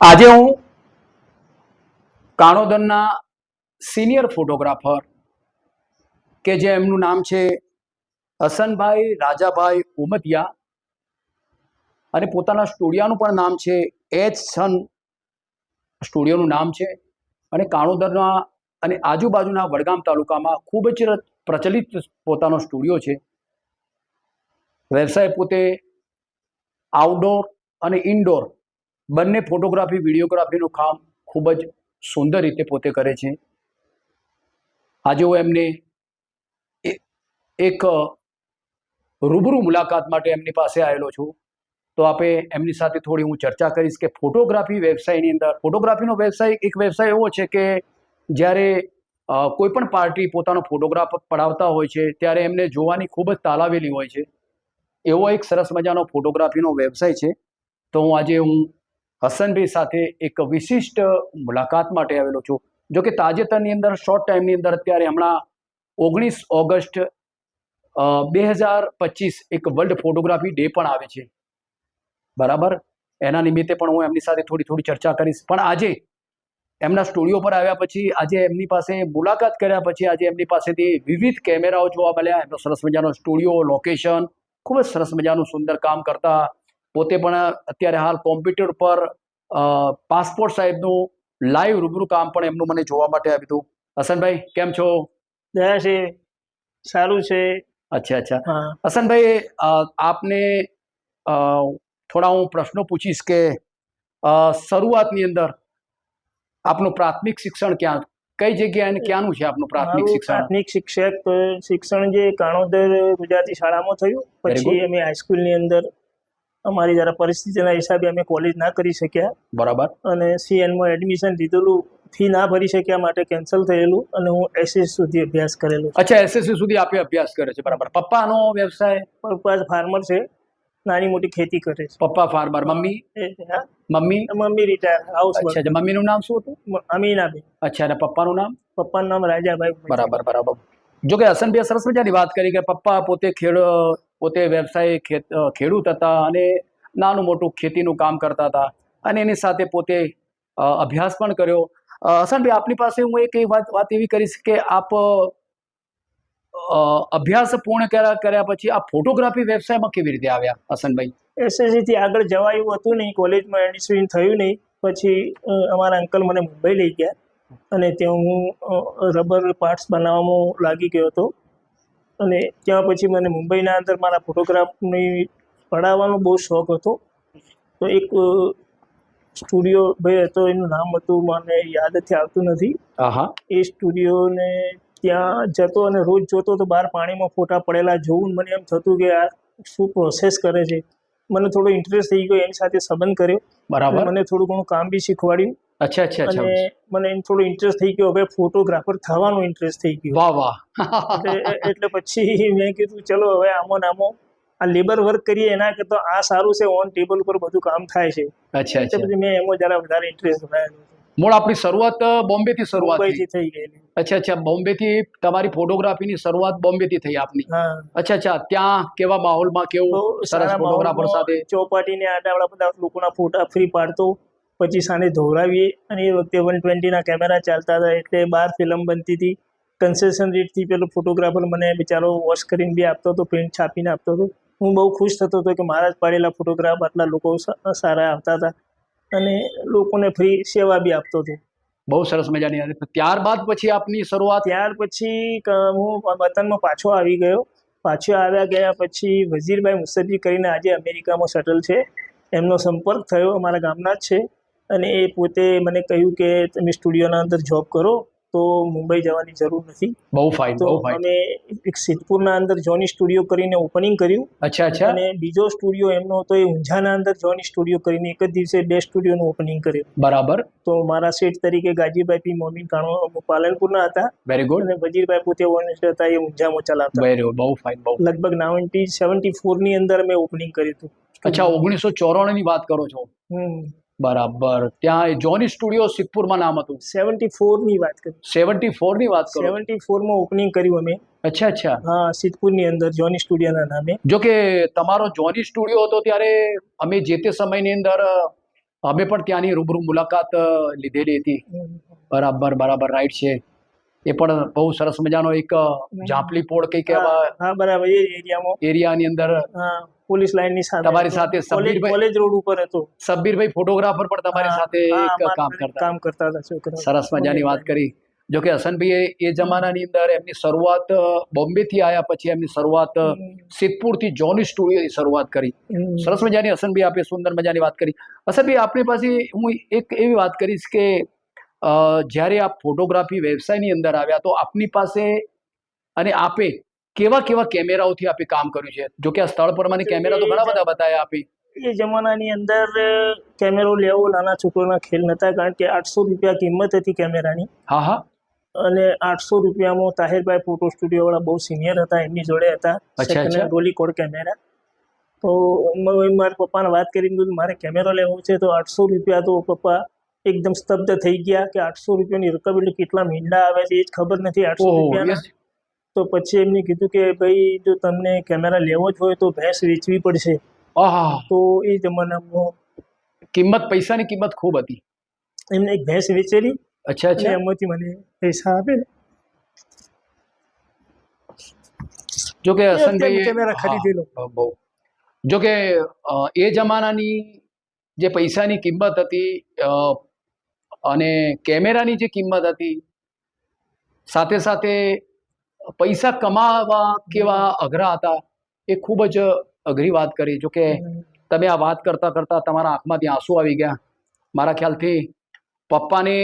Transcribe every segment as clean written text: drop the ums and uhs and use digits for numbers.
આજે હું કાણોદરના senior photographer કે જે એમનું નામ છે હસનભાઈ રાજાભાઈ ઉમતિયા અને પોતાના સ્ટુડિયોનું પણ નામ છે એચ સન સ્ટુડિયોનું નામ છે અને કાણોદરના અને આજુબાજુના વડગામ તાલુકામાં ખૂબ જ પ્રચલિત પોતાનો સ્ટુડિયો છે. વ્યવસાય પોતે આઉટડોર અને ઇન્ડોર બંને ફોટોગ્રાફી વિડીયોગ્રાફીનું કામ ખૂબ જ સુંદર રીતે પોતે કરે છે. આજે હું એમને એક રૂબરૂ મુલાકાત માટે એમની પાસે આવેલો છું. તો આપણે એમની સાથે થોડી હું ચર્ચા કરીશ કે ફોટોગ્રાફી વ્યવસાયની અંદર ફોટોગ્રાફીનો વ્યવસાય એક વ્યવસાય એવો છે કે જ્યારે કોઈ પણ પાર્ટી પોતાનો ફોટોગ્રાફ પડાવતા હોય છે ત્યારે એમને જોવાની ખૂબ જ તાલાવેલી હોય છે. એવો એક સરસ મજાનો ફોટોગ્રાફીનો વ્યવસાય છે. તો આજે હું હસનભાઈ સાથે એક વિશિષ્ટ મુલાકાત માટે આવેલો છું. જો કે તાજેતરની અંદર શોર્ટ ટાઈમની અંદર અત્યારે હમણાં 19 ઓગસ્ટ 2025 એક વર્લ્ડ ફોટોગ્રાફી ડે પણ આવે છે, બરાબર. એના નિમિત્તે પણ હું એમની સાથે થોડી ચર્ચા કરીશ. પણ આજે એમના સ્ટુડિયો પર આવ્યા પછી, આજે એમની પાસે મુલાકાત કર્યા પછી આજે એમની પાસેથી વિવિધ કેમેરાઓ જોવા મળ્યા. એમનો સરસ મજાનો સ્ટુડિયો, લોકેશન, ખૂબ જ સરસ મજાનું સુંદર કામ કરતા. પોતે પણ અત્યારે હાલ કોમ્પ્યુટર પર પાસપોર્ટ સાહેબનું લાઈવ રૂબરૂ કામ પણ એમનું મને જોવા માટે આવ્યું હતું. હસનભાઈ કેમ છો? દયા છે, સારું છે. અચ્છા. હસનભાઈ, આપને થોડા હું પ્રશ્નો પૂછીશ કે શરૂઆતની અંદર આપનું પ્રાથમિક શિક્ષણ કઈ જગ્યાએ અને ક્યાંનું છે આપનું પ્રાથમિક શિક્ષણ? પ્રાથમિક શિક્ષણ જે કાણોદર ગુજરાતી શાળામાં થયું. પછી અમે હાઈસ્કૂલની અંદર અમારી જરા પરિસ્થિતિના હિસાબે અમે કોલેજ ના કરી શક્યા. બરાબર. અને સીએનમાં એડમિશન લીધેલું, ફી ના ભરી શક્યા માટે કેન્સલ થયેલું અને હું એસએસ સુધી અભ્યાસ કરેલો. અચ્છા, એસએસસી સુધી આપે અભ્યાસ કરે છે, બરાબર. પપ્પાનો વ્યવસાય? પપ્પા ફાર્મર છે, નાની મોટી ખેતી કરે છે. પપ્પા farmer. Mummy? Mummy retire house. અચ્છા, મમ્મીનું નામ શું હતું? અમીનાબેન. અચ્છા, અને પપ્પાનું નામ? પપ્પાનું નામ રાજાભાઈ. બરાબર. જો કે હસનભાઈ સરસ મજાની વાત કરી કે પપ્પા પોતે વ્યવસાય ખેડૂત હતા અને નાનું મોટું ખેતીનું કામ કરતા હતા અને એની સાથે પોતે અભ્યાસ પણ કર્યો. હસનભાઈ, આપની પાસે હું એક વાત એવી કરીશ કે આપ અભ્યાસ પૂર્ણ કર્યા પછી આ ફોટોગ્રાફી વ્યવસાયમાં કેવી રીતે આવ્યા હસનભાઈ? એસએસસી થી આગળ જવાયું હતું નહીં, કોલેજમાં એડમિશન થયું નહીં. પછી અમારા અંકલ મને મુંબઈ લઈ ગયા અને ત્યાં હું રબર પાર્ટ્સ બનાવવામાં લાગી ગયો હતો. અને ત્યાં પછી મને મુંબઈના અંદર મારા ફોટોગ્રાફની પડાવવાનો બહુ શોખ હતો. તો એક સ્ટુડિયો ભાઈ હતો, એનું નામ હતું મને યાદ આવતું નથી. એ સ્ટુડિયોને ત્યાં જતો અને રોજ જોતો તો બહાર પાણીમાં ફોટા પડેલા જોવું. મને એમ થતું કે આ શું પ્રોસેસ કરે છે. મને થોડો ઇન્ટરેસ્ટ થઈ ગયો, એની સાથે સંબંધ કર્યો. બરાબર. મને થોડું ઘણું કામ બી શીખવાડ્યું. અચ્છા. અને મને એમ થોડો ઇન્ટરેસ્ટ થઈ ગયો, હવે ફોટોગ્રાફર થવાનો ઇન્ટરેસ્ટ થઈ ગયો. વાહ. એટલે પછી મેં કીધું ચલો હવે આમો આ લેબર વર્ક કરીએ એના કરતા આ સારું છે, ઓન ટેબલ ઉપર બધું કામ થાય છે. અચ્છા. પછી મેં એમાં જરા વધારે ઇન્ટરેસ્ટ બનાવેલો. મૂળ આપણી શરૂઆત બોમ્બેથી થઈ ગયેલી. અચ્છા, બોમ્બેથી તમારી ફોટોગ્રાફીની શરૂઆત બોમ્બેથી થઈ આપની? અચ્છા. ત્યાં કેવા માહોલમાં, કેવું સરસ ફોટોગ્રાફર સાથે ચોપાટીને આડા બધા લોકોના ફોટા ફ્રી પાડતો. પછી સાંજે ધોરાવીએ અને એ વખતે 120ના કેમેરા ચાલતા હતા, એટલે 12 ફિલ્મ બનતી હતી. કન્સેશન રેટથી પેલો ફોટોગ્રાફર મને બિચારો વોશ કરીને બી આપતો હતો, પ્રિન્ટ છાપીને આપતો હતો. હું બહુ ખુશ થતો હતો કે મારા જ પાડેલા ફોટોગ્રાફ આટલા લોકો સારા આવતા હતા અને લોકોને ફ્રી સેવા બી આપતો હતો. બહુ સરસ મજાની. ત્યારબાદ પછી આપની શરૂઆત? ત્યાર પછી હું વતનમાં પાછો આવી ગયો. ગયા પછી વઝીરભાઈ મુસદ્દી કરીને આજે અમેરિકામાં સેટલ છે, એમનો સંપર્ક થયો, અમારા ગામના જ છે. અને એ પોતે મને કહ્યું કે તમે સ્ટુડિયોના અંદર જોબ કરો તો મુંબઈ જવાની જરૂર નથી. બહુ ફાઇન. અમે એક સિદ્ધપુરના અંદર જોની સ્ટુડિયો કરીને ઓપનિંગ કર્યું. અચ્છા. અને બીજો સ્ટુડિયો એમનો હતો એ ઊંઝાના અંદર જોની સ્ટુડિયો કરીને એક જ દિવસે 2 સ્ટુડિયોનું ઓપનિંગ કર્યું. બરાબર. તો મારા શેઠ તરીકે ગાજીભાઈ પી મોમીન કાણો પાલનપુરના હતા. Very good. અને વજીરભાઈ પોતે ઓનર હતા, એ ઊંઝામાં ચલાવતા. Very good. બહુ ફાઇન. લગભગ 1974 ની અંદર મેં ઓપનિંગ કર્યું હતું. અચ્છા, 1994 ની વાત કરો છો? બરાબર. ત્યાં જોની સ્ટુડિયો સિદ્ધપુરમાં નામ હતું? 74 ની વાત કરી. 74 ની વાત કરો? 74 માં ઓપનિંગ કર્યું અમે. અચ્છા. હા, સિદ્ધપુરની અંદર જોની સ્ટુડિયોના નામે. જો કે તમારો જોની સ્ટુડિયો હતો ત્યારે અમે જે તે સમયની અંદર અમે પણ ત્યાંની રૂબરૂ મુલાકાત લીધેલી હતી. બરાબર રાઈટ છે. એ પણ બહુ સરસ મજાનો એક જાંપલી પોળ કંઈક એવા હા બરાબર, એ એરિયામાં એરિયાની અંદર પોલીસ લાઈનની સામે તમારી સાથે કોલેજ રોડ ઉપર હતો. સબ્બીરભાઈ ફોટોગ્રાફર પણ તમારી સાથે એક કામ કરતા હતા છોકરા. સરસ મજાની વાત કરી. જો કે હસનભાઈ એ જમાનાની અંદર એમની શરૂઆત બોમ્બેથી આવ્યા, પછી એમની શરૂઆત સિદ્ધપુરથી જોની સ્ટુડિયોથી શરૂઆત કરી. સરસ મજાની હસનભાઈ આપે સુંદર મજાની વાત કરી. હસનભાઈ આપણી પાસે હું એક એવી વાત કરીશ કે જ્યારે આપ ફોટોગ્રાફી વ્યવસાયની અંદર આવ્યા તો આપની પાસે અને આપે કેવા કેવા કેમેરાઓથી આપે કામ કર્યું છે? જો કે આ સ્થળ પ્રમાણે કેમેરા તો ઘણા બધા બતાવ્યા આપે. એ જમાનાની અંદર કેમેરો લેવો નાના છોકરોના ખેલ નતા, કારણ કે 800 રૂપિયા કિંમત હતી કેમેરાની. હા. અને 800 રૂપિયામાં તાહિરભાઈ ફોટો સ્ટુડિયો વાળા બહુ સિનિયર હતા, એમની જોડે હતા રોલીકોડ કેમેરા. તો મારા પપ્પાને વાત કરીને મારે કેમેરો લેવો છે, તો 800 રૂપિયા તો પપ્પા એકદમ સ્તબ્ધ થઈ ગયા કે 800 રૂપિયાની રકમ એટલે કેટલા મીંડા આવે છે એ જ ખબર નથી 800 રૂપિયાના. તો પછી એમને કીધું કે ભાઈ જો તમને કેમેરા લેવો જ હોય તો ભેંસ વેચવી પડશે. તો એ જમાનામાં પૈસાની કિંમત ખૂબ હતી. એમને એક ભેંસ વેચેલી. અચ્છા. એમાંથી મને પૈસા આપે ને. જો કે હસનભાઈ કેમેરા ખરીદેલો. જો કે એ જમાનાની જે પૈસાની કિંમત હતી અને કેમેરાની જે કિંમત હતી, સાથે સાથે પૈસા કમાવા કેવા અઘરા હતા, એ ખૂબ જ અઘરી વાત કરી. જો કે તમે આ વાત કરતા કરતા તમારા આંખમાંથી આંસુ આવી ગયા. મારા ખ્યાલથી પપ્પાને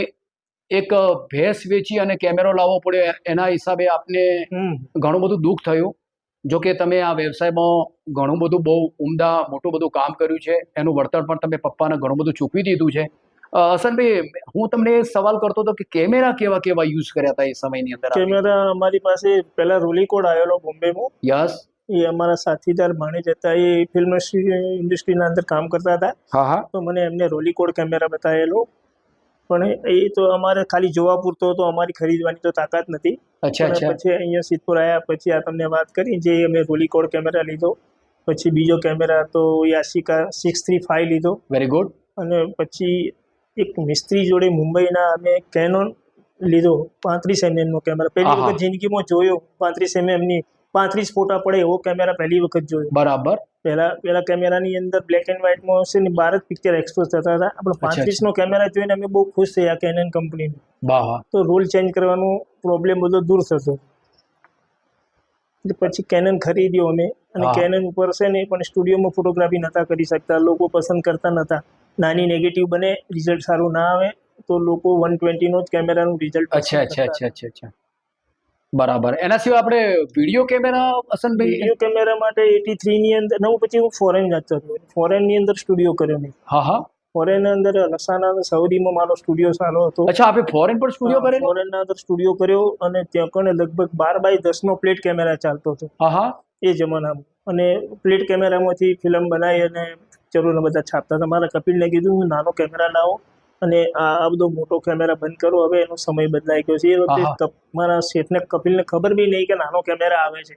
એક ભેંસ વેચી અને કેમેરો લાવવો પડ્યો, એના હિસાબે આપને ઘણું બધું દુઃખ થયું. જો કે તમે આ વ્યવસાયમાં ઘણું બધું બહુ ઉમદા મોટું બધું કામ કર્યું છે, એનું વળતર પણ તમે પપ્પાને ઘણું બધું ચૂકવી દીધું છે. હસનભાઈ, હું તમને સવાલ કરતો હતો કે કેમેરા કેવા કેવા યુઝ કર્યા હતા એ સમયની અંદર? કેમેરા અમારી પાસે પહેલા રોલીકોડ આવેલો બોમ્બેમાં. યસ. એ અમારા સાથીદાર ભાણેજ હતા, એ ફિલ્મ ઇન્ડસ્ટ્રીના અંદર કામ કરતા હતા. હા. તો મને એમને રોલીકોડ કેમેરા બતાવેલો, પણ એ તો અમારે ખાલી જોવા પૂરતો હતો, અમારી ખરીદવાની તો તાકાત નથી. પછી અહીંયા સિદ્ધપુર આવ્યા પછી આ તમને વાત કરી જે અમે રોલીકોડ કેમેરા લીધો. પછી બીજો કેમેરા તો યાશિકા 635 લીધો. Very good. અને પછી એક મિસ્ત્રી જોડે મુંબઈના અમે કેનોન લીધો 35 mm નો કેમેરા. પહેલી વખત જિંદગીમાં જોયો 35 mm ની 35 ફોટા પડે એવો કેમેરા પહેલી વખત જોયો. બરાબર. પહેલા કેમેરાની અંદર બ્લેક એન્ડ વ્હાઇટમાં હશે ને 12 જ પિક્ચર એક્સપોઝ થતા હતા. આપણે 35 નો કેમેરા જોઈને અમે બહુ ખુશ થયા કેનન કંપનીનો. તો રોલ ચેન્જ કરવાનો પ્રોબ્લેમ બધો દૂર થતો. પછી કેનન ખરીદ્યો અમે, અને કેનન ઉપર છે ને પણ સ્ટુડિયોમાં ફોટોગ્રાફી નતા કરી શકતા, લોકો પસંદ કરતા નતા. નાની નેગેટિવ બને, રિઝલ્ટ સારું ના આવે તો લોકો 120 નો જ કેમેરાનું રિઝલ્ટ. અચ્છા. બરાબર. એના સિવાય આપણે વિડીયો કેમેરા હસનભાઈ? વિડીયો કેમેરા માટે 83 ની અંદર પછી હું ફોરેન જતો હતો. ફોરેનની અંદર સ્ટુડિયો કર્યો મેં. હા. ફોરેન અંદર લસાના સાઉદીમાં મારો સ્ટુડિયો સારો હતો. અચ્છા, આપણે ફોરેન પર સ્ટુડિયો કર્યો? ફોરેનના અંદર સ્ટુડિયો કર્યો, અને ત્યાં કને લગભગ 12x10 નો પ્લેટ કેમેરા ચાલતો હતો એ જમાનામાં. અને પ્લેટ કેમેરામાંથી ફિલ્મ બનાવી અને પિક્ચરોને બધા છાપતા હતા. મારા કપિલને કીધું હું નાનો કેમેરા લાવો અને આ બધો મોટો કેમેરા બંધ કરો, હવે એનો સમય બદલાઈ ગયો છે. એ વખતે મારા શેઠને કપિલને ખબર બી નહીં કે નાનો કેમેરા આવે છે.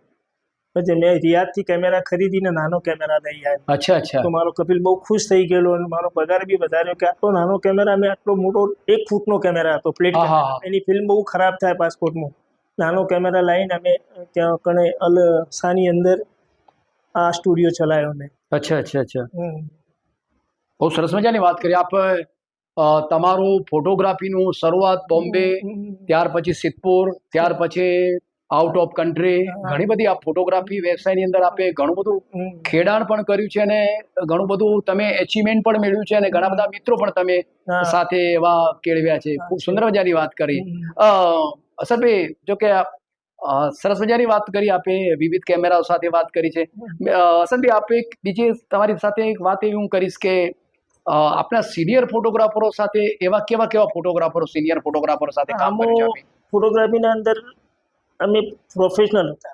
પછી મેં રિયાદથી કેમેરા ખરીદીને નાનો કેમેરા લઈ આવ્યો. અચ્છા. તો મારો કપિલ બહુ ખુશ થઈ ગયેલો અને મારો પગાર બી વધાર્યો કે આટલો નાનો કેમેરા. મેં આટલો મોટો 1 ફૂટનો કેમેરા હતો, પ્લેટ કેમેરા. એની ફિલ્મ બહુ ખરાબ થાય પાસપોર્ટમાં. નાનો કેમેરા લઈને અમે ત્યાં કણે અલ શાની અંદર આ સ્ટુડિયો ચલાવ્યો મેં. અચ્છા. બહુ સરસ મજાની વાત કરી આપ. તમારું ફોટોગ્રાફીનું શરૂઆત બોમ્બે, ત્યાર પછી સિદ્ધપુર, ત્યાર પછી આઉટ ઓફ કન્ટ્રી, ઘણી બધી આ ફોટોગ્રાફી વ્યવસાયની અંદર આપે ઘણું બધું ખેડાણ પણ કર્યું છે અને ઘણું બધું તમે એચિવમેન્ટ પણ મેળવ્યું છે અને ઘણા બધા મિત્રો પણ તમે સાથે એવા કેળવ્યા છે. ખૂબ સુંદર મજાની વાત કરી અસરભાઈ. જો કે સરસ મજાની વાત કરી આપે, વિવિધ કેમેરાઓ સાથે વાત કરી છે. અસરભાઈ, આપે બીજી તમારી સાથે એક વાત એવી હું કરીશ કે આપણા સિનિયર ફોટોગ્રાફરો સાથે એવા કેવા ફોટોગ્રાફરો સિનિયર ફોટોગ્રાફરો સાથે કામ કર્યું છે? ફોટોગ્રાફીના અંદર અમે પ્રોફેશનલ હતા.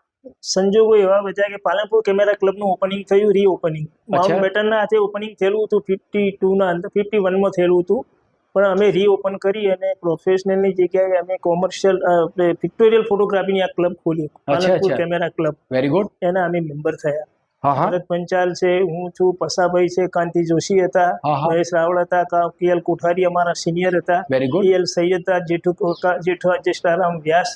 સંજોગો એવા બધા કે પાલનપુર કેમેરા ક્લબનું ઓપનિંગ થયું, રીઓપનિંગ. માઉન્ટબેટનના હાથે ઓપનિંગ થયેલું હતું 52 અંદર 51માં થયેલું હતું, પણ અમે રીઓપન કરી અને પ્રોફેશનલની જગ્યાએ અમે કોમર્શિયલ પિક્ટોરિયલ ફોટોગ્રાફીની આ ક્લબ ખોલી, Palanpur camera club. Very good. એના અમે મેમ્બર થયા. હા હા ભરત પંચાલ છે, હું છું, પસાભાઈ છે, કાંતિ જોશી હતા, હા હા મહેશ રાવળ હતા, KL કોઠારી અમારા સિનિયર હતા, વેરી ગુડ. AL સૈયદ હતા, જેઠુ જેષ્ઠારામ વ્યાસ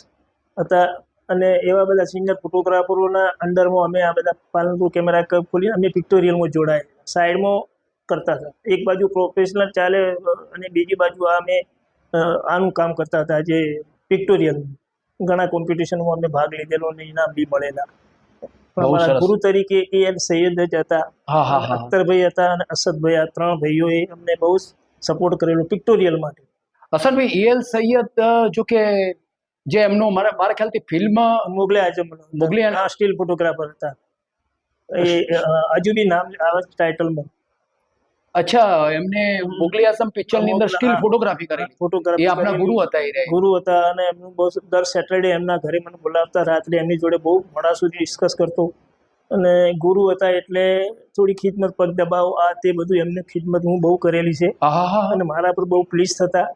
હતા, અને એવા બધા સિનિયર ફોટોગ્રાફરોના અંડરમાં અમે આ બધા પાલનપુર કેમેરા ક્લબ ખોલી અમે પિક્ટોરિયલમાં જોડાયા, સાઈડમાં કરતા હતા. એક બાજુ પ્રોફેશનલ ચાલે અને બીજી બાજુ અમે આનું કામ કરતા હતા, જે પિક્ટોરિયલ. ઘણા કોમ્પિટિશનમાં અમે ભાગ લીધેલો અને ઇનામ બી મળેલા. બહુ અમારા સરસ. ગુરુ તરીકે AL સૈયદ જ હતા, હા હા હા અખ્તરભાઈ હતા અને અસદભાઈ, આ 3 ભાઈઓએ અમને બહુ સપોર્ટ કરેલો પિક્ટોરિયલ માટે. હસનભાઈ AL સૈયદ જો કે જે એમનો મારા ખ્યાલથી film Mughal-e Azam Mughal-e Azam. Still photographer હતા, એ હજુ બી નામ આવે છે ટાઇટલમાં. અચ્છા, એમને મુગલે આઝમ પિક્ચરની અંદર સ્ટીલ ફોટોગ્રાફી કરેલી, એ ફોટોગ્રાફી આપણા ગુરુ હતા એ રે. ગુરુ હતા, અને એમનું બહુ દર સેટરડે એમના ઘરે મને બોલાવતા, રાત્રે એમની જોડે બહુ મોડા સુધી ડિસ્કસ કરતો. અને ગુરુ હતા એટલે થોડી ખિદમત, પગ દબાવ, આ તે બધું એમને ખિદમત હું બહુ કરેલી છે, હા હા હા અને મારા પર બહુ પ્લીઝ થતા.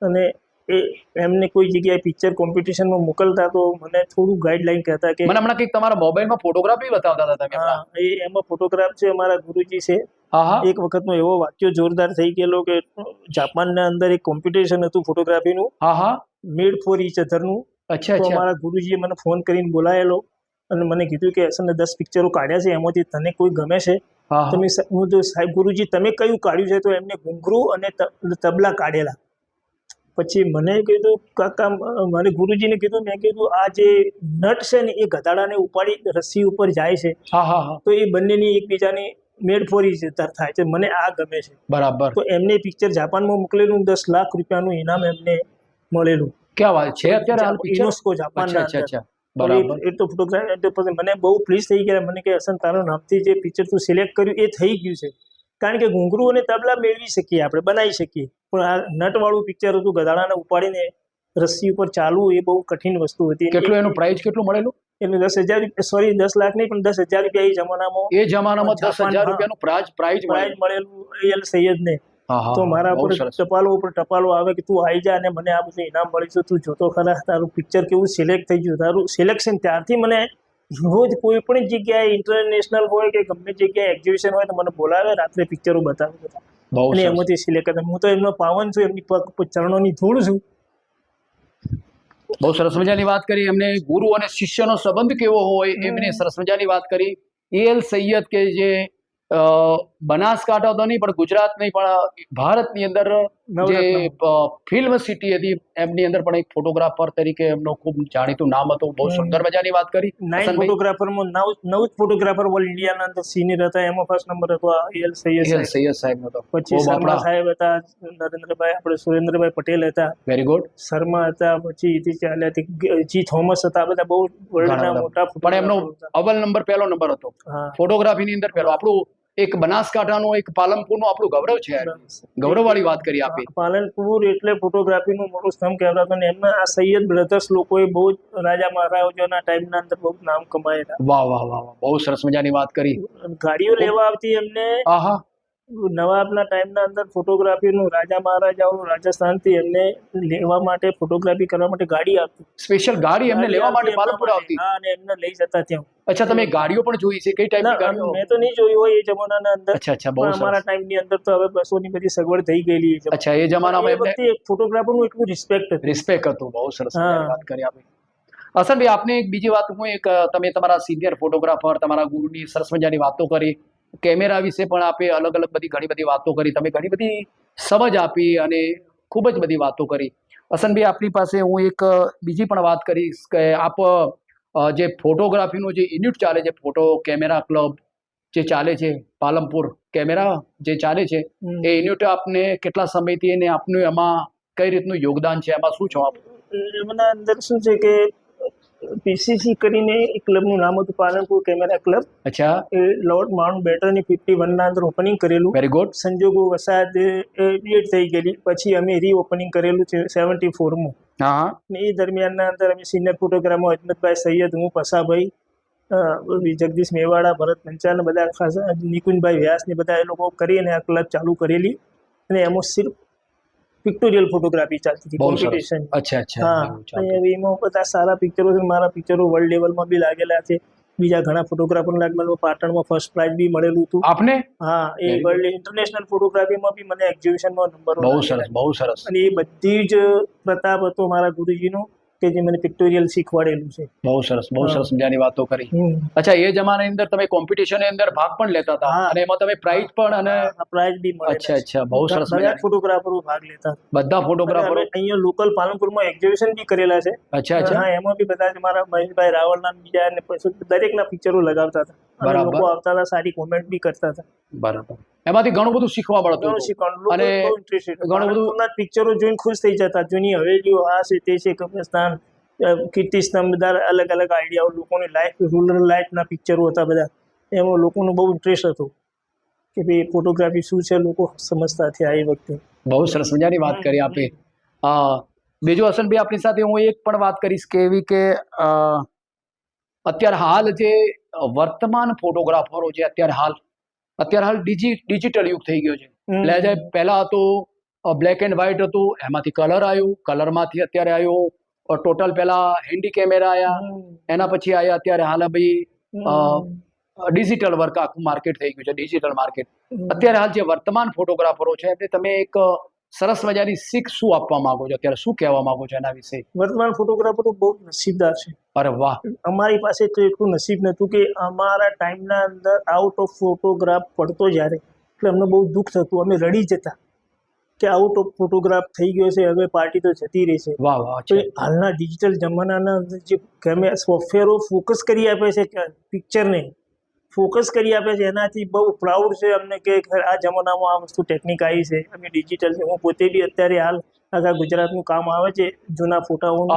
અને એ એમને કોઈ જગ્યાએ પિક્ચર કોમ્પિટિશનમાં મોકલતા તો મને થોડું ગાઈડલાઈન કહેતા કે મને હમણાં કંઈક તમારા મોબાઈલમાં ફોટોગ્રાફી બતાવતા હતા તમે હા, હમણાં. એમાં ફોટોગ્રાફ છે, અમારા ગુરુજી છે. હા હા એક વખતનો એવો વાક્યો જોરદાર થઈ ગયેલો કે જાપાનના અંદર એક કોમ્પિટિશન હતું ફોટોગ્રાફીનું, હા હા મેડ ફોર ઈચ અધરનું. અચ્છા તો અચ્છા અમારા ગુરુજીએ મને ફોન કરીને બોલાયેલો અને મને કીધું કે અસલને 10 પિક્ચરો કાઢ્યા છે, એમાંથી તને કોઈ ગમે છે? હા હા તમે હું તો સાહેબ ગુરુજી તમે કયું કાઢ્યું છે? તો એમને ઘૂંઘરું અને તબલા કાઢેલા. પછી મને કીધું કાકા, મારે ગુરુજીને કીધું, મેં કીધું આ જે નટ છે ને એ ગધાડાને ઉપાડી રસ્સી ઉપર જાય છે, હા હા હા તો એ બંનેની એકબીજાની મેડ ફોર ઈચ અધર થાય છે, મને આ ગમે છે. બરાબર. તો એમને પિક્ચર જાપાનમાં મોકલેલું, 10 લાખ રૂપિયાનું ઇનામ એમને મળેલું. ક્યાં વાત છે અત્યારે હાલ પિક્ચર? યુનેસ્કો જાપાનના અચ્છા અંદર. બરાબર. એ તો ફોટોગ્રાફી મને બહુ પ્લીઝ થઈ ગયા. મને કે અસન તારા નામથી જે પિક્ચર તું સિલેક્ટ કર્યું એ થઈ ગયું છે, કારણ કે ઘૂંઘરું અને તબલા મેળવી શકીએ, આપણે બનાવી શકીએ, પણ આ નટવાળું પિક્ચર હતું, ગધાડાને ઉપાડીને રસ્સી ઉપર ચાલવું એ બહુ કઠિન વસ્તુ હતી. કેટલું એનું પ્રાઇસ કેટલું મળેલું? એટલે 10,000, સોરી 10 લાખ નહીં, પણ 10,000 રૂપિયા એ જમાનામાં એ જમાનામાં 10,000 રૂપિયાનું પ્રાઇઝ પ્રાઇઝ મળેલું AL સૈયદને. હા હા તો મારા બહુ ઉપર સરસ. ટપાલો આવે કે તું આવી જા અને મને આ બધું ઇનામ મળી છે, તું જોતો ખરા તારું પિક્ચર કેવું સિલેક્ટ થઈ ગયું. તારું સિલેક્શન ત્યારથી મને રોજ કોઈ પણ જગ્યાએ ઇન્ટરનેશનલ હોય કે ગમે જગ્યાએ એક્ઝિબિશન હોય તો મને બોલાવે, રાત્રે પિક્ચરો બતાવે બધા, બહુ અને સરસ. એમાંથી સિલેક્ટ કરતા. હું તો એમનો પાવન છું, એમની પગ ચરણોની ધૂળ છું. બહુ સરસ મજાની વાત કરી એમને. ગુરુ અને શિષ્યનો સંબંધ કેવો હોય એમને સરસ મજાની વાત કરી. AL સૈયદ કે જે બનાસકાંઠા તો નહીં પણ ગુજરાત નહીં પણ ભારતની અંદર જે ફિલ્મ સિટી હતી એમની અંદર પણ એક ફોટોગ્રાફર તરીકે એમનું ખૂબ જાણીતું નામ હતું. બહુ સુંદર મજાની વાત કરી 9 ફોટોગ્રાફરમાં 9 જ ફોટોગ્રાફર ઓલ ઇન્ડિયાના અંદર સિનિયર હતા, એમાં ફર્સ્ટ નંબર હતો AL સૈયદ સાહેબ હતો. પછી શર્મા સાહેબ હતા, નરેન્દ્રભાઈ, આપણે સુરેન્દ્રભાઈ પટેલ હતા, વેરી ગુડ. શર્મા હતા, પછી એથી ચાલ્યા જી થોમસ હતા, બધા બહુ વર્લ્ડના મોટા પણ એમનો અવ્વલ નંબર પહેલો નંબર હતો ફોટોગ્રાફીની અંદર પહેલો. આપણું એક બનાસકાંઠાનું એક પાલનપુરનું આપણું ગૌરવ છે, ગૌરવવાળી વાત કરી આપે. પાલનપુર એટલે ફોટોગ્રાફીનું મોટું સ્તંભ કહેવાતો, અને એમના આ સૈયદ બ્રધર્સ લોકોએ બહુ જ રાજા મહારાજાના ટાઈમના અંદર બહુ નામ કમાયેલા. વાહ વાહ વાહ, બહુ સરસ મજાની વાત કરી. ગાડીઓ લેવા આવતી એમને નવાબના ટાઈમના અંદર ફોટોગ્રાફીનું, રાજા મહારાજાઓનું રાજસ્થાનથી એમને લેવા માટે, ફોટોગ્રાફી કરવા માટે ગાડી આવતી, સ્પેશિયલ ગાડી એમને લેવા માટે પાલનપુર આવતી. હા, અને એમને લઈ જતા ત્યાં. અચ્છા, તમે ગાડીઓ પણ જોઈ છે? કઈ ટાઈપની ગાડીઓ? મેં તો નહીં જોયું હોય એ જમાનાના અંદર. અચ્છા બહુ સરસ. અમારા ટાઈમની અંદર તો હવે બસોની બધી સગવડ થઈ ગયેલી. અચ્છા, એ જમાનામાં એમને ફોટોગ્રાફરનું એટલું રિસ્પેક્ટ હતું. બહુ સરસ વાત કરી આપે. હસનભાઈ, આપને એક બીજી વાત હું તમે તમારા સિનિયર ફોટોગ્રાફર, તમારા ગુરુની સરસ મજાની વાતો કરી. કેમેરા વિશે પણ આપે અલગ અલગ ઘણી બધી વાતો કરી. તમે ઘણી બધી સમજ આપી અને ખૂબ જ બધી વાતો કરી. હસનભાઈ, આપની પાસે હું એક બીજી પણ વાત કરીશ કે આપ જે ફોટોગ્રાફીનું જે યુનિટ ચાલે છે, ફોટો કેમેરા ક્લબ જે ચાલે છે, પાલનપુર કેમેરા જે ચાલે છે, એ યુનિટ આપને કેટલા સમયથી અને આપનું એમાં કઈ રીતનું યોગદાન છે, એમાં શું છો આપ? એમના અંદર શું છે કે PCC કરીને એક ક્લબનું નામ હતું, પાલનપુર કેમેરા ક્લબ. અચ્છા. એ લોર્ડ માઉન્ટ બેટરની 51 ના અંદર ઓપનિંગ કરેલું. Very good. સંજોગો વસાત ડેટ થઈ ગયેલી, પછી અમે રીઓપનિંગ કરેલું છે 74માં. હા. એ દરમિયાનના અંદર અમે સિનિયર ફોટોગ્રાફર અજમતભાઈ સૈયદ, હું, પસાભાઈ, જગદીશ મેવાડા, ભરત પંચાલ, બધા ખાસા, નિકુંજભાઈ વ્યાસ ને બધા એ લોકો કરીને આ ક્લબ ચાલુ કરેલી. અને એમાં સિર્ફ પિક્ટોરિયલ ફોટોગ્રાફી ચાલતી હતી, કોમ્પિટિશન. અચ્છા. હા, એમાં બધા સારા પિક્ચરો છે. મારા પિક્ચરો વર્લ્ડ લેવલમાં બી લાગેલા છે. બીજા ઘણા ફોટોગ્રાફર લાગેલા. પાટણમાં ફર્સ્ટ પ્રાઇઝ બી મળેલું હતું. આપને હા, એ Very good. વર્લ્ડ ઇન્ટરનેશનલ ફોટોગ્રાફીમાં બી મને એક્ઝિબિશનમાં નંબર બહુ સરસ, બહુ સરસ, અને એ બધી જ પ્રતાપ હતો મારા ગુરુજીનો કે જે મને પિક્ટોરિયલ શીખવાડેલું છે. બહુ સરસ, બહુ હા. સરસ મજાની વાતો કરી. હમ. અચ્છા, એ જમાનાની અંદર તમે કોમ્પિટિશન અંદર ભાગ પણ લેતા હતા હા. અને એમાં તમે પ્રાઇઝ પણ અને પ્રાઇઝ બી મળેલા અચ્છા, છે. અચ્છા, બહુ સરસ બધા મજાની. ફોટોગ્રાફરો ભાગ લેતા. બધા અને ફોટોગ્રાફરો. અમે અહીંયા લોકલ પાલનપુરમાં એક્ઝિબિશન બી કરેલા છે. અચ્છા, અચ્છા, હા, એમાં બી બધા જ મારા મહેશભાઈ રાવલના બીજા અને પછી દરેકના પિક્ચરો લગાવતા હતા અને બરાબર. લોકો આવતા હતા, સારી કોમેન્ટ બી કરતા હતા. બરાબર. એમાંથી ઘણું બધું શીખવા મળતું ઘણું હતું. શીખવાનું લોકો અને બહુ ઇન્ટરેસ્ટેડ. ઘણું બધું પાલનપુરના પિક્ચરો જોઈને ખુશ થઈ જતા. જૂની હવેલીઓ, આ છે તે છે, કબ્રસ્તાન, કીર્તિસ્તંભ, બધા અલગ અલગ આઈડિયાઓ, લોકોની લાઈફ, રૂરલ લાઈફના પિક્ચરો હતા બધા. એમાં લોકોનો બહુ ઇન્ટરેસ્ટ હતો કે ભાઈ ફોટોગ્રાફી શું છે, લોકો સમજતા થયા એ વખતે. બહુ સરસ મજાની વાત કરી આપે. બીજું હસનભાઈ, આપની સાથે હું એક પણ વાત કરીશ કે એવી કે અત્યારે હાલ જે વર્તમાન ફોટોગ્રાફરો છે, અત્યારે હાલ ડિજિટલ યુગ થઈ ગયો છે. એટલે જે પહેલા હતું બ્લેક એન્ડ વ્હાઇટ હતું, એમાંથી કલર આવ્યું, કલરમાંથી અત્યારે આવ્યું ટોટલ પહેલા હેન્ડી કેમેરા આવ્યા, એના પછી આવ્યા અત્યારે હાલ ભાઈ ડિજિટલ વર્ક આખું માર્કેટ થઈ ગયું છે, ડિજિટલ માર્કેટ. અત્યારે હાલ જે વર્તમાન ફોટોગ્રાફરો છે એમને તમે એક સરસ મજાની શીખ શું આપવા માંગો છો, અત્યારે શું કહેવા માંગો છો એના વિશે? વર્તમાન ફોટોગ્રાફરો બહુ નસીબદાર છે. અરે વાહ. અમારી પાસે તો એટલું નસીબ નહોતું કે અમારા ટાઈમના અંદર આઉટ ઓફ ફોટોગ્રાફ પડતો જ્યારે એટલે અમને બહુ દુઃખ થતું. અમે રડી જતા કે આઉટ ઓફ ફોટોગ્રાફ થઈ ગયો છે, હવે પાર્ટી તો જતી રહી છે. વાહ વાહ. તો હાલના ડિજિટલ જમાનાના અંદર જે કેમેરા સોફ્ટવેરો ફોકસ કરી આપે છે, પિક્ચરને ફોકસ કરી આપે છે, એનાથી બહુ પ્રાઉડ છે અમને કે આ જમાનામાં આ વસ્તુ ટેકનિક આવી છે. અમે ડિજિટલ છે. હું પોતે બી અત્યારે હાલ આખા ગુજરાતનું કામ આવે છે. જૂના ફોટાઓનું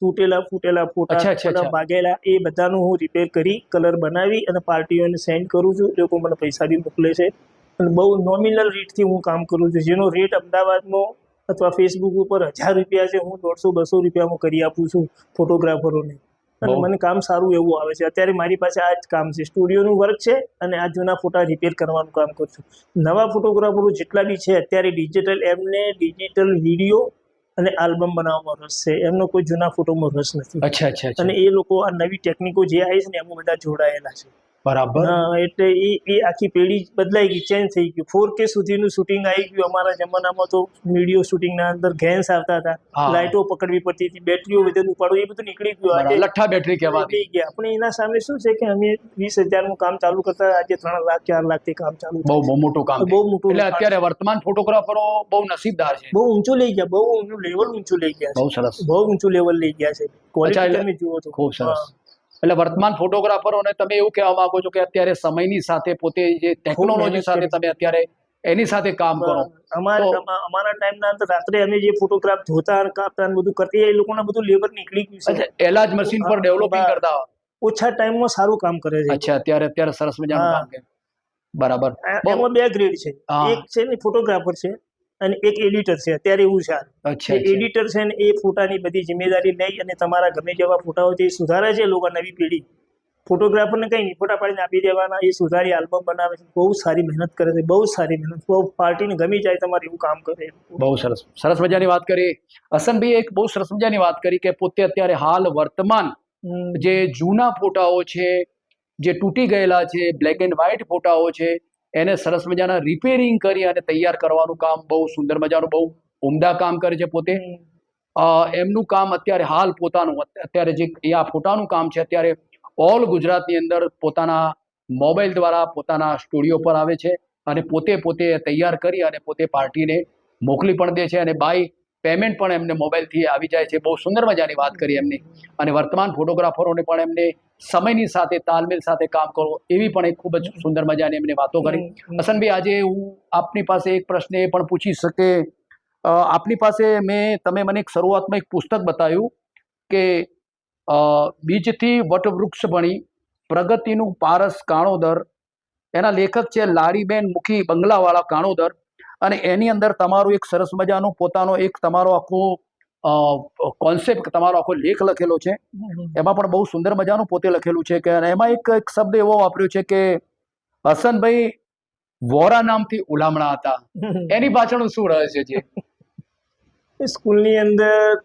તૂટેલા ફૂટેલા ફોટા, ભાગેલા, એ બધાનું હું રિપેર કરી, કલર બનાવી અને પાર્ટીઓને સેન્ડ કરું છું. લોકો મને પૈસા બી મોકલે છે અને બહુ નોમિનલ રેટથી હું કામ કરું છું. જેનો રેટ અમદાવાદમાં અથવા ફેસબુક ઉપર 1000 રૂપિયા છે, હું 150-200 રૂપિયામાં કરી આપું છું ફોટોગ્રાફરોને. અને મને કામ સારું એવું આવે છે. અત્યારે મારી પાસે આ જ કામ છે, સ્ટુડિયોનું વર્ક છે અને આ જૂના ફોટા રિપેર કરવાનું કામ કરું છું. નવા ફોટોગ્રાફરો જેટલા બી છે અત્યારે ડિજિટલ, એમને ડિજિટલ વિડીયો અને આલ્બમ બનાવવામાં રસ છે. એમનો કોઈ જૂના ફોટોમાં રસ નથી. અચ્છા, અચ્છા. અને એ લોકો આ નવી ટેકનિકો જે આવી છે ને એમાં બધા જોડાયેલા છે. બરાબર. હા, એટલે એ આખી પેઢી બદલાઈ ગઈ, ચેન્જ થઈ ગયું. 4K સુધીનું શૂટિંગ આવી ગયું. અમારા જમાનામાં તો વિડીયો શૂટિંગના અંદર ગેન્સ આવતા હતા, લાઇટો પકડવી પડતી હતી, બેટરીઓ બધું ઉપાડવું, એ બધું નીકળી ગયું. આજે લઠ્ઠા બેટરી કહેવાતી ગયા. પણ એના સામે શું છે કે અમે 20,000નું કામ ચાલુ કરતા, આજે 3 લાખ 4 લાખથી કામ ચાલુ. બહુ મોટું કામ, બહુ મોટું. એટલે અત્યારે વર્તમાન ફોટોગ્રાફરો બહુ નસીબદાર છે, બહુ ઊંચું લઈ ગયા, બહુ લેવલ ઊંચું લઈ ગયા. બહુ સરસ, બહુ ઊંચું લેવલ લઈ ગયા છે. ક્વોલિટી તમે જુઓ તો ખૂબ સરસ. એટલે વર્તમાન ફોટોગ્રાફરોને તમે એવું કહેવા માંગો છો કે અત્યારે સમયની સાથે પોતે જે ટેકનોલોજી સાથે તમે અત્યારે એની સાથે કામ કરો. અમારા ટાઈમના અંદર રાત્રે અમે જે ફોટોગ્રાફ ધોતા, કાપતા બધું કરતી, એ લોકોના બધું લેબર નીકળી ગયું છે. એલા જ મશીન પર ડેવલપિંગ કરતા ઓછા ટાઈમમાં સારું કામ કરે છે. અચ્છા, અત્યારે સરસ મજાનું કામ કરે. બરાબર. એમાં 2 ગ્રેડ છે. એક છે ને ફોટોગ્રાફર છે અને એક એડિટર છે. અત્યારે એવું છે, એડિટર છે ને એ ફોટાની બધી જિમ્મેદારી લઈ અને તમારા ગમે જેવા ફોટાઓ જે સુધારે છે લોકો, નવી પેઢી. ફોટોગ્રાફરને કંઈ નહીં, ફોટા પાડીને આપી દેવાના, એ સુધારી આલ્બમ બનાવે છે. બહુ સારી મહેનત કરે છે, બહુ સારી મહેનત. બહુ પાર્ટીને ગમી જાય તમારે એવું કામ કરે. બહુ સરસ, સરસ મજાની વાત કરી હસનભાઈ. એક બહુ સરસ મજાની વાત કરી કે પોતે અત્યારે હાલ વર્તમાન જે જૂના ફોટાઓ છે, જે તૂટી ગયેલા છે, બ્લેક એન્ડ વ્હાઇટ ફોટાઓ છે, એને સરસ મજાના રિપેરિંગ કરી અને તૈયાર કરવાનું કામ બહુ સુંદર મજાનું, બહુ ઉમદા કામ કરે છે પોતે. એમનું કામ અત્યારે હાલ પોતાનું, અત્યારે જે આ ફોટાનું કામ છે, અત્યારે ઓલ ગુજરાતની અંદર પોતાના મોબાઈલ દ્વારા પોતાના સ્ટુડિયો પર આવે છે અને પોતે તૈયાર કરી અને પોતે પાર્ટીને મોકલી પણ દે છે અને બાય પેમેન્ટ પણ એમને મોબાઈલથી આવી જાય છે. બહુ સુંદર મજાની વાત કરી એમની. અને વર્તમાન ફોટોગ્રાફરોને પણ એમને સમયની સાથે તાલમેલ સાથે કામ કરવું, એવી પણ એક ખૂબ જ સુંદર મજાની એમને વાતો કરી. હસનભાઈ, આજે હું આપની પાસે એક પ્રશ્ન એ પણ પૂછી શકે, આપની પાસે તમે મને એક શરૂઆતમાં એક પુસ્તક બતાવ્યું કે બીજથી વટવૃક્ષ બની પ્રગતિનું પારસ કાણોદર, એના લેખક છે લાડીબેન મુખી, બંગલાવાળા, કાણોદર. અને એની અંદર તમારું એક સરસ મજાનું પોતાનો એક તમારો આખો કોન્સેપ્ટ, તમારો આખો લેખ લખેલો છે. એમાં પણ બહુ સુંદર મજાનું પોતે લખેલું છે કે એમાં એક શબ્દ એવો વાપર્યો છે કે હસનભાઈ વોરા નામથી ઉલામણા હતા. એની પાછળનું શું રહસ્ય છે? સ્કૂલની અંદર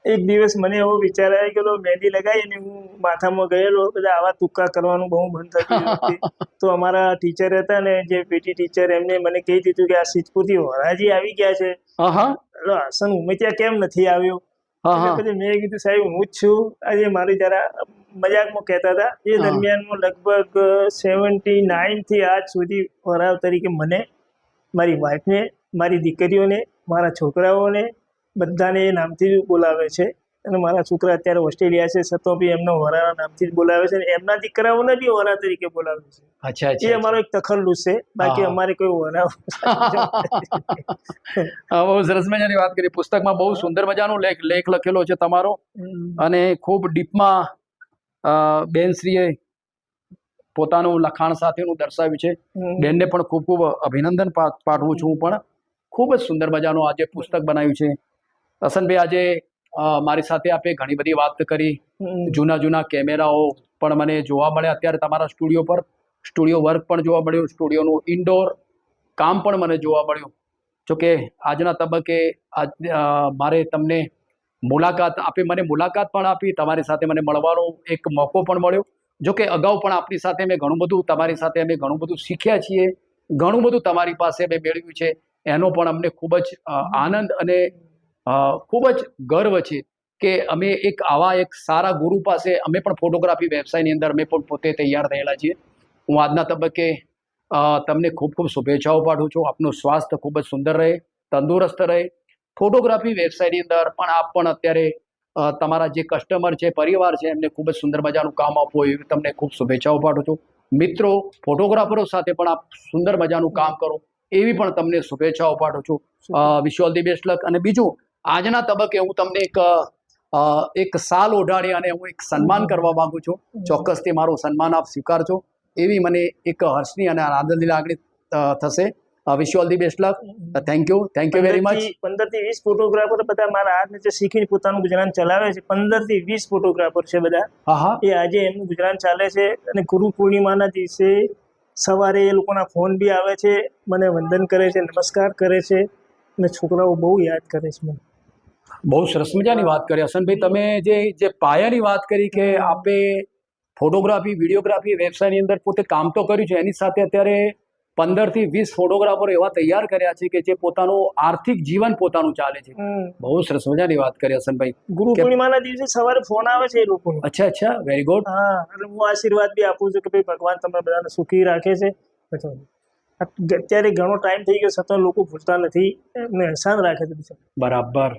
એક દિવસ મને એવો વિચાર આવ્યો કે લો મહેંદી લગાવી અને હું માથામાં ગયેલો, બધા આવા તુક્કા કરવાનું બહુ મન થતું હતું. તો અમારા ટીચર હતા ને, જે પીટી ટીચર, એમને મને કહી દીધું કે આ સિદ્ધપુરથી વરાજી આવી ગયા છે, આસન ઉમે ત્યાં કેમ નથી આવ્યો? એટલે પછી મેં કીધું સાહેબ હું જ છું. આજે મારી જરા મજાકમાં કહેતા હતા. એ દરમિયાનમાં લગભગ 79 થી આજ સુધી વરાવ તરીકે મને, મારી વાઈફને, મારી દીકરીઓને, મારા છોકરાઓને બધાને એ નામથી જ બોલાવે છે. અને મારા છોકરા અત્યારે ઓસ્ટ્રેલિયા છે, છતાં બી એમનો વરાના નામથી જ બોલાવે છે. અને એમના દીકરાઓને બી વરા તરીકે બોલાવે છે. અચ્છા, એ અમારો એક તખલ્લુસ છે. બાકી અમારે કોઈ વરા બહુ સરસ મજાની વાત કરી. પુસ્તકમાં બહુ સુંદર મજાનો લેખ લખેલો છે તમારો, અને ખૂબ ડીપમાં બેનશ્રીએ પોતાનું લખાણ સાથેનું દર્શાવ્યું છે. બેનને પણ ખૂબ ખૂબ અભિનંદન પાઠવું છું. હું પણ ખૂબ જ સુંદર મજાનું આજે પુસ્તક બનાવ્યું છે. હસનભાઈ, આજે મારી સાથે આપે ઘણી બધી વાત કરી. જૂના કેમેરાઓ પણ મને જોવા મળ્યા અત્યારે તમારા સ્ટુડિયો પર. સ્ટુડિયો વર્ક પણ જોવા મળ્યું, સ્ટુડિયોનું ઇન્ડોર કામ પણ મને જોવા મળ્યું. જોકે આજના તબક્કે મારે તમને આપે મને મુલાકાત પણ આપી, તમારી સાથે મને મળવાનો એક મોકો પણ મળ્યો. જોકે અગાઉ પણ આપણી સાથે મેં ઘણું બધું, તમારી સાથે અમે ઘણું બધું શીખ્યા છીએ, ઘણું બધું તમારી પાસે મેં મેળવ્યું છે. એનો પણ અમને ખૂબ જ આનંદ અને ખૂબ જ ગર્વ છે કે અમે એક સારા ગુરુ પાસે અમે પણ ફોટોગ્રાફી વ્યવસાયની અંદર અમે પણ પોતે તૈયાર થયેલા છીએ. હું આજના તબક્કે તમને ખૂબ ખૂબ શુભેચ્છાઓ પાઠવું છું. આપનું સ્વાસ્થ્ય ખૂબ જ સુંદર રહે, તંદુરસ્ત રહે. ફોટોગ્રાફી વ્યવસાયની અંદર પણ આપ પણ અત્યારે તમારા જે કસ્ટમર છે, પરિવાર છે, એમને ખૂબ જ સુંદર મજાનું કામ આપવું, એવી તમને ખૂબ શુભેચ્છાઓ પાઠવું છું. મિત્રો, ફોટોગ્રાફરો સાથે પણ આપ સુંદર મજાનું કામ કરો, એવી પણ તમને શુભેચ્છાઓ પાઠવું છું. વિશ ઓલ ધી બેસ્ટ લક. અને બીજું, આજના તબક્કે હું તમને એક સાલ ઓઢાડી અને હું એક સન્માન કરવા માંગુ છું. ચોક્કસથી મારું સન્માન આપ સ્વીકારજો, એવી મને એક હર્ષની અને આનંદની લાગણી થશે. વિશ all the best luck. Thank you very much. 15 થી 20 ફોટોગ્રાફર બધા મારા હાથ નીચે શીખીને પોતાનું ગુજરાન ચલાવે છે. 15 થી 20 ફોટોગ્રાફર છે બધા. એ આજે એમનું ગુજરાન ચાલે છે. અને ગુરુ પૂર્ણિમાના દિવસે સવારે એ લોકોના ફોન બી આવે છે, મને વંદન કરે છે, નમસ્કાર કરે છે, અને છોકરાઓ બહુ યાદ કરે છે મને. બહુ સરસ મજાની વાત કરી હસનભાઈ. તમે જે પાયાની વાત કરી કે આપે ફોટોગ્રાફી, વિડીયોગ્રાફી વ્યવસાયની અંદર પોતે કામ તો કર્યું છે, એની સાથે અત્યારે 15 થી 20 ફોટોગ્રાફરો એવા તૈયાર કર્યા છે કે જે પોતાનું આર્થિક જીવન પોતાનું ચાલે છે. બહુ સરસ મજાની વાત કરી હસનભાઈ. ગુરુ પૂર્ણિમાના દિવસે સવારે ફોન આવે છે એ લોકોનો. અચ્છા, વેરી ગુડ. હા, એટલે હું આશીર્વાદ બી આપું છું કે ભાઈ ભગવાન તમને બધાને સુખી રાખે છે. અત્યારે ઘણો ટાઈમ થઈ ગયો, છતાં લોકો ભૂલતા નથી, એમને અહેસાન રાખે છે. બરાબર,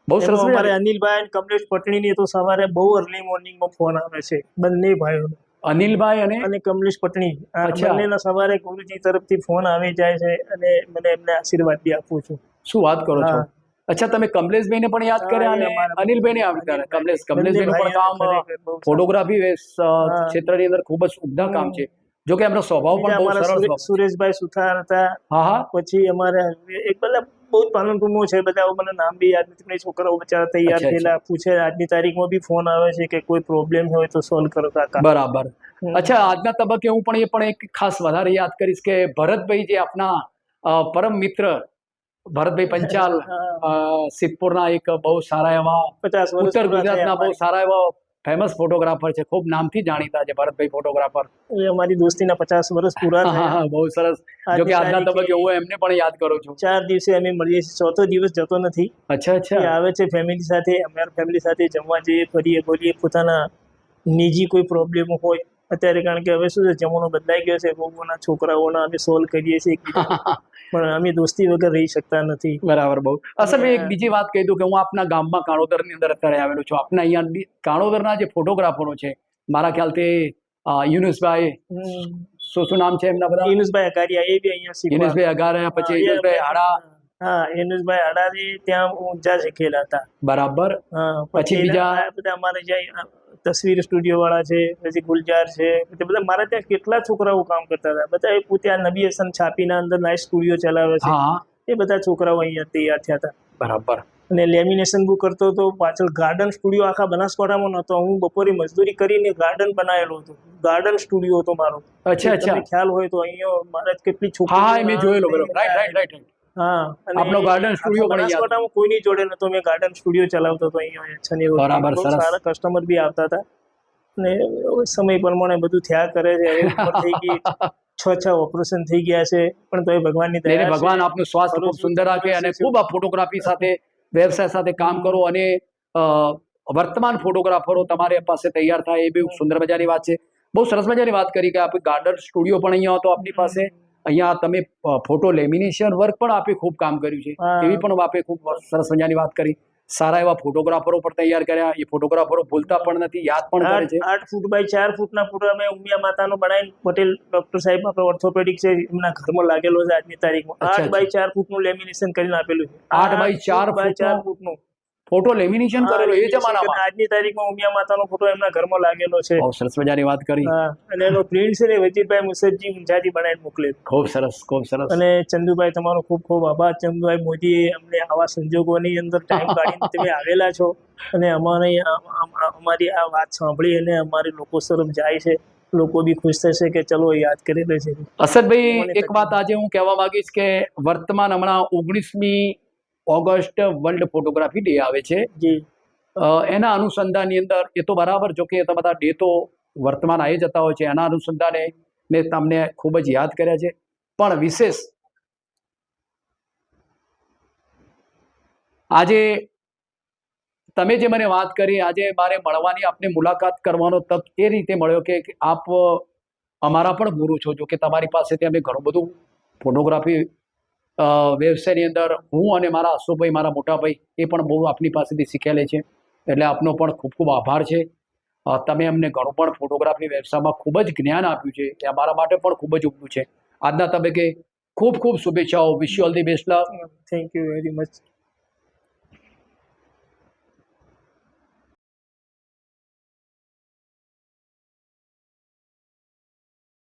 બહુ સરસ. અમારે અનિલભાઈ અને કમલેશ પટણીની તો સવારે બહુ અર્લી મોર્નિંગમાં ફોન આવે છે, બંને ભાઈઓ, અનિલભાઈ અને કમલેશ પટણી. બંનેના સવારે ગુરુજી તરફથી ફોન આવી જાય છે, અને મને એમને આશીર્વાદ બી આપું છું. શું વાત કરો છો? અચ્છા, તમે કમલેશભાઈને પણ યાદ કર્યા અને અનિલભાઈને આવ્યા. કમલેશભાઈનું પણ કામ ફોટોગ્રાફી ક્ષેત્રની અંદર ખૂબ જ ઉમદા કામ છે. જો કે એમનો સ્વભાવ પણ બહુ સરસ. સુરેશભાઈ સુથાર હતા. પછી અમારે એક બધા બહુ જ પાલનપુરમાં છે બધા, મને નામ બી યાદ નથી. છોકરાઓ બચારા તૈયાર થયેલા પૂછે, આજની તારીખમાં બી ફોન આવે છે કે કોઈ પ્રોબ્લેમ હોય તો સોલ્વ કરો કાકા. બરાબર. અચ્છા, આજના તબક્કે હું પણ એક ખાસ વધારે યાદ કરીશ કે ભરતભાઈ, જે આપના પરમ મિત્ર ભરતભાઈ પંચાલ, સિદ્ધપુરના એક બહુ સારા એવા ઉત્તર ગુજરાતના બહુ સારા એવા ફેમસ ફોટોગ્રાફર છે, ખૂબ નામથી જાણીતા છે ભરતભાઈ ફોટોગ્રાફર. અમારી દોસ્તીના 50 વર્ષ પૂરા થયા. બહુ સરસ. જો કે આજના તબક્કે હું એમને પણ યાદ કરું છું. 4 દિવસે અમે મળીએ છીએ, ચોથો દિવસ જતો નથી. અચ્છા. આવે છે ફેમિલી સાથે, અમારા ફેમિલી સાથે જમવા જઈએ, ફરીએ, બોલીએ, પોતાના નિજી કોઈ પ્રોબ્લેમ હોય અત્યારે, કારણ કે હવે શું છે, જમાનો બદલાઈ ગયો છે, બહુના છોકરાઓના અમે સોલ્વ કરીએ છીએ, પણ અમે દોસ્તી વગર રહી શકતા નથી. બરાબર. બહુ અસલ. એક બીજી વાત કહી દઉં કે હું આપના ગામમાં કાણોદરની અંદર અત્યારે આવેલો છું. આપના અહીંયા કાણોદરના જે ફોટોગ્રાફરો છે, મારા ખ્યાલથી યુનુસભાઈ, શું નામ છે એમના બધા? યુનુસભાઈ અગારિયા, એ બી અહીંયા. યુનુસભાઈ અગારિયા, પછી યુનુસભાઈ આડા. યુનુસભાઈ આડાજી ત્યાં ઊંચા શીખેલા હતા. બરાબર. પછી બીજા બધા અમારે જ્યાં તસવીર સ્ટુડિયો વાળા છે, પછી ગુલજાર છે, બધા મારા ત્યાં કેટલા છોકરાઓ કામ કરતા હતા. બધા એ પોતે આ નબી હસન છાપીના અંદર નાઇટ સ્ટુડિયો ચલાવે છે. એ બધા છોકરાઓ અહીંયા તૈયાર થયા હતા. બરાબર. અને લેમિનેશન બુક કરતો હતો. પાછળ ગાર્ડન સ્ટુડિયો આખા બનાસકાંઠામાં નહોતો. હું બપોરે મજદૂરી કરીને ગાર્ડન બનાવેલો હતો. ગાર્ડન સ્ટુડિયો હતો મારો. અચ્છા. ખ્યાલ હોય તો અહીંયા મારા કેટલી છોકરીઓ. મેં જોયેલો. રાઈટ. હા, અને આપણો ગાર્ડન સ્ટુડિયો પણ અહીંયા હતો. બનાસકાંઠામાં કોઈની જોડે નતો. મેં ગાર્ડન સ્ટુડિયો ચલાવતો હતો અહીંયા છની રોડ. બરાબર, બહુ સરસ. સારા કસ્ટમર બી આવતા હતા. અને હવે સમય પ્રમાણે બધું થયા કરે છે. હવે ઉંમર થઈ ગઈ, 6 ઓપરેશન થઈ ગયા છે, પણ તોય ભગવાનની નહીં, દયા છે. ભગવાન આપનું સ્વાસ્થ્ય ખૂબ સુંદર રાખે અને ખૂબ આ ફોટોગ્રાફી સાથે વ્યવસાય સાથે કામ કરો અને અ, વર્તમાન ફોટોગ્રાફરો તમારી પાસે તૈયાર થાય એ બી સુંદર મજાની વાત છે. બહુ સરસ મજાની વાત કરી કે આપણે ગાર્ડન સ્ટુડિયો પણ અહીંયા હતો આપની પાસે. અહીંયા તમે ફોટો લેમિનેશન વર્ક પણ આપે ખૂબ કામ કર્યું છે. હા. એવી પણ આપે ખૂબ સરસ મજાની વાત કરી. સારા એવા ફોટોગ્રાફરો પણ તૈયાર કર્યા. એ ફોટોગ્રાફરો ભૂલતા પણ નથી, યાદ પણ કરે છે. 8 ફૂટ બાય 4 ફૂટના ફોટો અમે ઉમિયા માતાનો બનાવીને પટેલ ડોક્ટર સાહેબ આપણે ઓર્થોપેડિક છે એમના ઘરમાં લાગેલો છે આજની તારીખમાં. અચ્છા, 8 બાય 4 ફૂટનું લેમિનેશન કરીને આપેલું છે. 8 બાય 4 ફૂટનું ફોટો લેમિનેશન કરેલો એ જમાનામાં. આજની તારીખમાં ઉમિયા માતાનો ફોટો એમના ઘરમાં લાગેલો છે. બહુ સરસ મજાની વાત કરી. હા, અને એનો પ્રિન્ટ છે ને વજીરભાઈ મુસદ્દી ઊંઝાથી બનાવીને મોકલે. ખૂબ સરસ, ખૂબ સરસ. અને ચંદુભાઈ તમારો ખૂબ ખૂબ આભાર. ચંદુભાઈ મોદીએ અમને આવા સંજોગોની અંદર ટાઈમ કાઢીને તમે આવેલા છો અને અમારી આ વાત સાંભળી અને અમારે લોકો તરફ જાય છે. લોકો બી ખુશ થશે કે ચલો યાદ કરી લે છે. અસદભાઈ, એક વાત આજે હું કહેવા માંગીશ કે વર્તમાન હમણાં 19મી ઓગસ્ટ વર્લ્ડ ફોટોગ્રાફી ડે આવે છે. જી. એના અનુસંધાનની અંદર એ તો બરાબર, જો કે બધા ડે તો વર્તમાન આવી જતા હોય છે, એના અનુસંધાને મેં તમને ખૂબ જ યાદ કર્યા છે. પણ વિશેષ આજે તમે જે મને વાત કરી, આજે મારે મળવાની, આપને મુલાકાત કરવાનો તક એ રીતે મળ્યો કે આપ અમારા પણ ગુરુ છો. જો કે તમારી પાસેથી અમે ઘણું બધું ફોટોગ્રાફી વ્યવસાયની અંદર હું અને મારા અશોકભાઈ, મારા મોટા ભાઈ, એ પણ બહુ આપની પાસેથી શીખેલે છે. એટલે આપનો પણ ખૂબ ખૂબ આભાર છે. તમે અમને ઘણું પણ ફોટોગ્રાફી વ્યવસાયમાં ખૂબ જ જ્ઞાન આપ્યું છે, એ અમારા માટે પણ ખૂબ જ ઉપયું છે. આજના તબક્કે ખૂબ ખૂબ શુભેચ્છાઓ. Wish you all the best. Thank you very much.